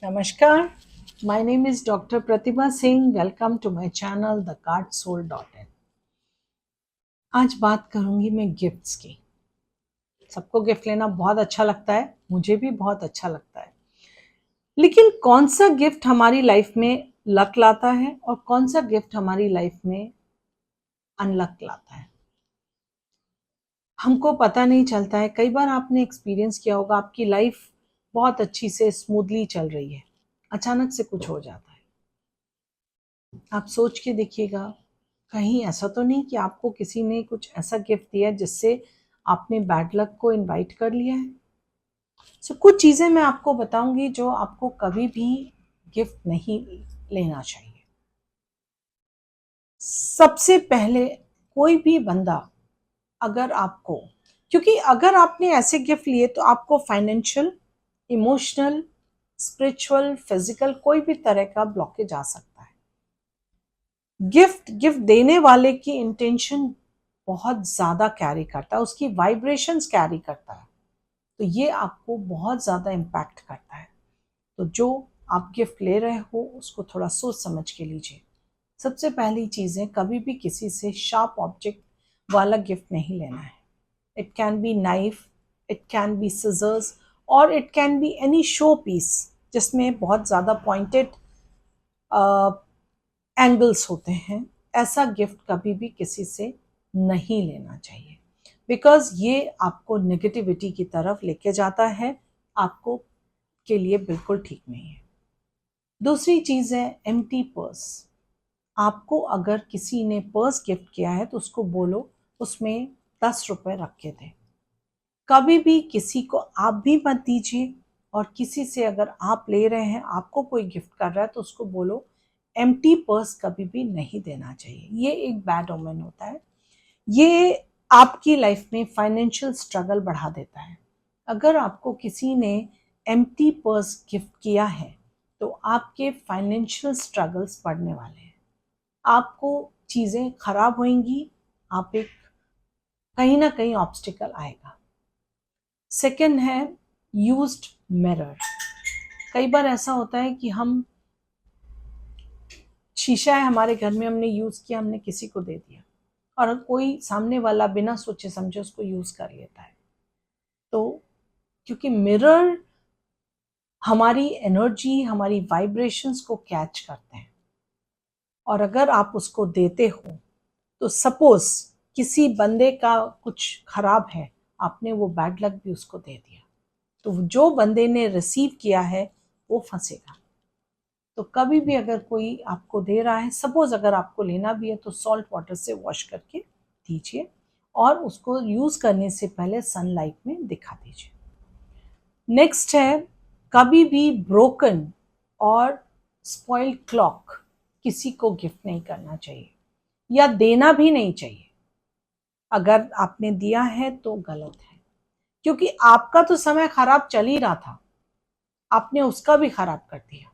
Namaskar. My name is Dr. Pratibha Singh. Welcome to my channel thecardsoul.in. आज बात करूंगी मैं गिफ्ट्स की। सबको गिफ्ट लेना बहुत अच्छा लगता है, मुझे भी बहुत अच्छा लगता है। लेकिन कौन सा गिफ्ट हमारी लाइफ में लक लाता है और कौन सा गिफ्ट हमारी लाइफ में अनलक लाता है, हमको पता नहीं चलता है। कई बार आपने एक्सपीरियंस किया होगा, आपकी लाइफ बहुत अच्छी से स्मूथली चल रही है, अचानक से कुछ हो जाता है। आप सोच के देखिएगा, कहीं ऐसा तो नहीं कि आपको किसी ने कुछ ऐसा गिफ्ट दिया जिससे आपने बैड लक को इनवाइट कर लिया है। कुछ चीज़ें मैं आपको बताऊंगी जो आपको कभी भी गिफ्ट नहीं लेना चाहिए। सबसे पहले कोई भी बंदा अगर आपको, क्योंकि अगर आपने ऐसे गिफ्ट लिए तो आपको फाइनेंशियल, इमोशनल, स्पिरिचुअल, फिजिकल कोई भी तरह का ब्लॉकेज आ सकता है। गिफ्ट देने वाले की इंटेंशन बहुत ज़्यादा कैरी करता है, उसकी वाइब्रेशंस कैरी करता है, तो ये आपको बहुत ज़्यादा इम्पैक्ट करता है। तो जो आप गिफ्ट ले रहे हो उसको थोड़ा सोच समझ के लीजिए। सबसे पहली चीज़ है, कभी भी किसी से शार्प ऑब्जेक्ट वाला गिफ्ट नहीं लेना है। It can be knife, it can be scissors, और it can be any showpiece जिसमें बहुत ज़्यादा पॉइंटेड एंगल्स होते हैं। ऐसा गिफ्ट कभी भी किसी से नहीं लेना चाहिए, बिकॉज ये आपको नेगेटिविटी की तरफ लेके जाता है, आपको के लिए बिल्कुल ठीक नहीं है। दूसरी चीज़ है एम्प्टी पर्स। आपको अगर किसी ने पर्स गिफ्ट किया है तो उसको बोलो उसमें 10 रुपए रख के दे। कभी भी किसी को आप भी मत दीजिए, और किसी से अगर आप ले रहे हैं, आपको कोई गिफ्ट कर रहा है तो उसको बोलो एम्प्टी पर्स कभी भी नहीं देना चाहिए। ये एक बैड ओमेन होता है, ये आपकी लाइफ में फाइनेंशियल स्ट्रगल बढ़ा देता है। अगर आपको किसी ने एम्प्टी पर्स गिफ्ट किया है तो आपके फाइनेंशियल स्ट्रगल्स बढ़ने वाले हैं, आपको चीज़ें खराब होंगी, आप एक कहीं ना कहीं ऑब्स्टिकल आएगा। सेकंड है यूज्ड मिरर। कई बार ऐसा होता है कि हम, शीशा है हमारे घर में, हमने यूज किया, हमने किसी को दे दिया, और कोई सामने वाला बिना सोचे समझे उसको यूज कर लेता है। तो क्योंकि मिरर हमारी एनर्जी, हमारी वाइब्रेशंस को कैच करते हैं, और अगर आप उसको देते हो तो सपोज किसी बंदे का कुछ खराब है, आपने वो बैड लक भी उसको दे दिया, तो जो बंदे ने रिसीव किया है वो फंसेगा। तो कभी भी अगर कोई आपको दे रहा है, सपोज अगर आपको लेना भी है तो सॉल्ट वाटर से वॉश करके दीजिए, और उसको यूज करने से पहले सनलाइट में दिखा दीजिए। नेक्स्ट है, कभी भी ब्रोकन और स्पॉइल्ड क्लॉक किसी को गिफ्ट नहीं करना चाहिए, या देना भी नहीं चाहिए। अगर आपने दिया है तो गलत है, क्योंकि आपका तो समय खराब चल ही रहा था, आपने उसका भी खराब कर दिया।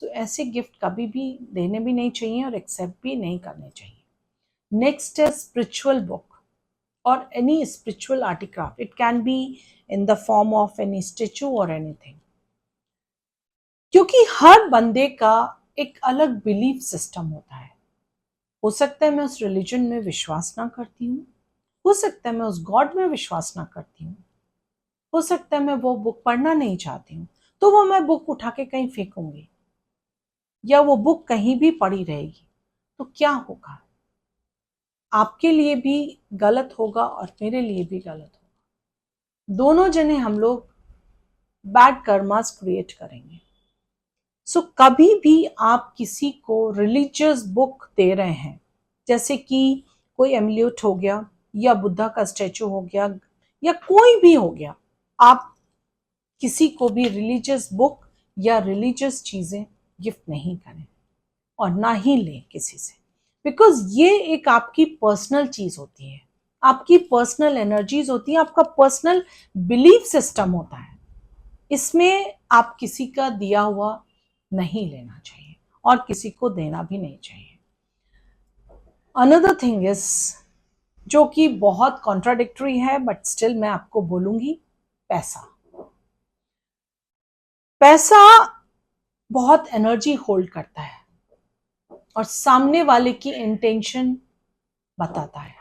तो ऐसे गिफ्ट कभी भी देने भी नहीं चाहिए और एक्सेप्ट भी नहीं करने चाहिए। नेक्स्ट है स्पिरिचुअल बुक और any spiritual artcraft. It can be in the form of any statue और एनीथिंग, क्योंकि हर बंदे का एक अलग बिलीफ सिस्टम होता है। हो सकता है मैं उस रिलीजन में विश्वास ना करती हूँ, हो सकता है मैं उस गॉड में विश्वास ना करती हूँ, हो सकता है मैं वो बुक पढ़ना नहीं चाहती हूँ, तो वो मैं बुक उठा के कहीं फेंकूंगी, या वो बुक कहीं भी पड़ी रहेगी। तो क्या होगा, आपके लिए भी गलत होगा और मेरे लिए भी गलत होगा। दोनों जने हम लोग बैड कर्मास क्रिएट करेंगे। कभी भी आप किसी को रिलीजियस बुक दे रहे हैं, जैसे कि कोई एम्यूलेट हो गया, या बुद्धा का स्टैचू हो गया, या कोई भी हो गया, आप किसी को भी रिलीजियस बुक या रिलीजियस चीजें गिफ्ट नहीं करें, और ना ही लें किसी से, बिकॉज ये एक आपकी पर्सनल चीज होती है, आपकी पर्सनल एनर्जीज होती है, आपका पर्सनल बिलीफ सिस्टम होता है। इसमें आप किसी का दिया हुआ नहीं लेना चाहिए और किसी को देना भी नहीं चाहिए। अनदर थिंग इज, जो कि बहुत कॉन्ट्राडिक्टरी है बट स्टिल मैं आपको बोलूंगी, पैसा। पैसा बहुत एनर्जी होल्ड करता है और सामने वाले की इंटेंशन बताता है।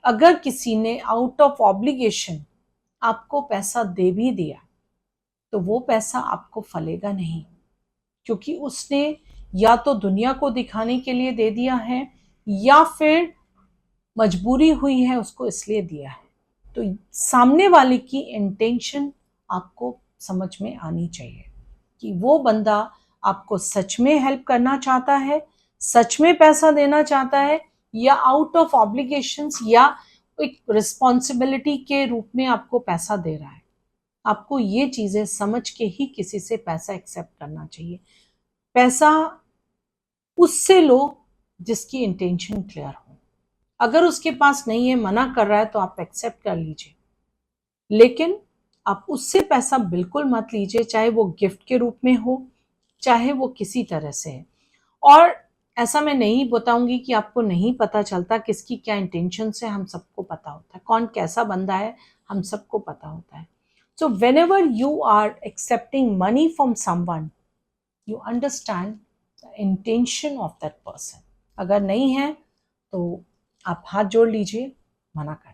अगर किसी ने आउट ऑफ ऑब्लिगेशन आपको पैसा दे भी दिया तो वो पैसा आपको फलेगा नहीं, क्योंकि उसने या तो दुनिया को दिखाने के लिए दे दिया है या फिर मजबूरी हुई है उसको इसलिए दिया है। तो सामने वाले की इंटेंशन आपको समझ में आनी चाहिए कि वो बंदा आपको सच में हेल्प करना चाहता है, सच में पैसा देना चाहता है, या आउट ऑफ ऑब्लिगेशंस या एक रिस्पॉन्सिबिलिटी के रूप में आपको पैसा दे रहा है। आपको ये चीजें समझ के ही किसी से पैसा एक्सेप्ट करना चाहिए। पैसा उससे लो जिसकी इंटेंशन क्लियर हो। अगर उसके पास नहीं है, मना कर रहा है, तो आप एक्सेप्ट कर लीजिए, लेकिन आप उससे पैसा बिल्कुल मत लीजिए, चाहे वो गिफ्ट के रूप में हो, चाहे वो किसी तरह से है। और ऐसा मैं नहीं बताऊंगी कि आपको नहीं पता चलता किसकी क्या इंटेंशन है, हम सबको पता होता है कौन कैसा बंदा है, हम सबको पता होता है। सो whenever you are accepting money from someone, you understand the intention of that person. अगर नहीं है तो आप हाथ जोड़ लीजिए, मना कर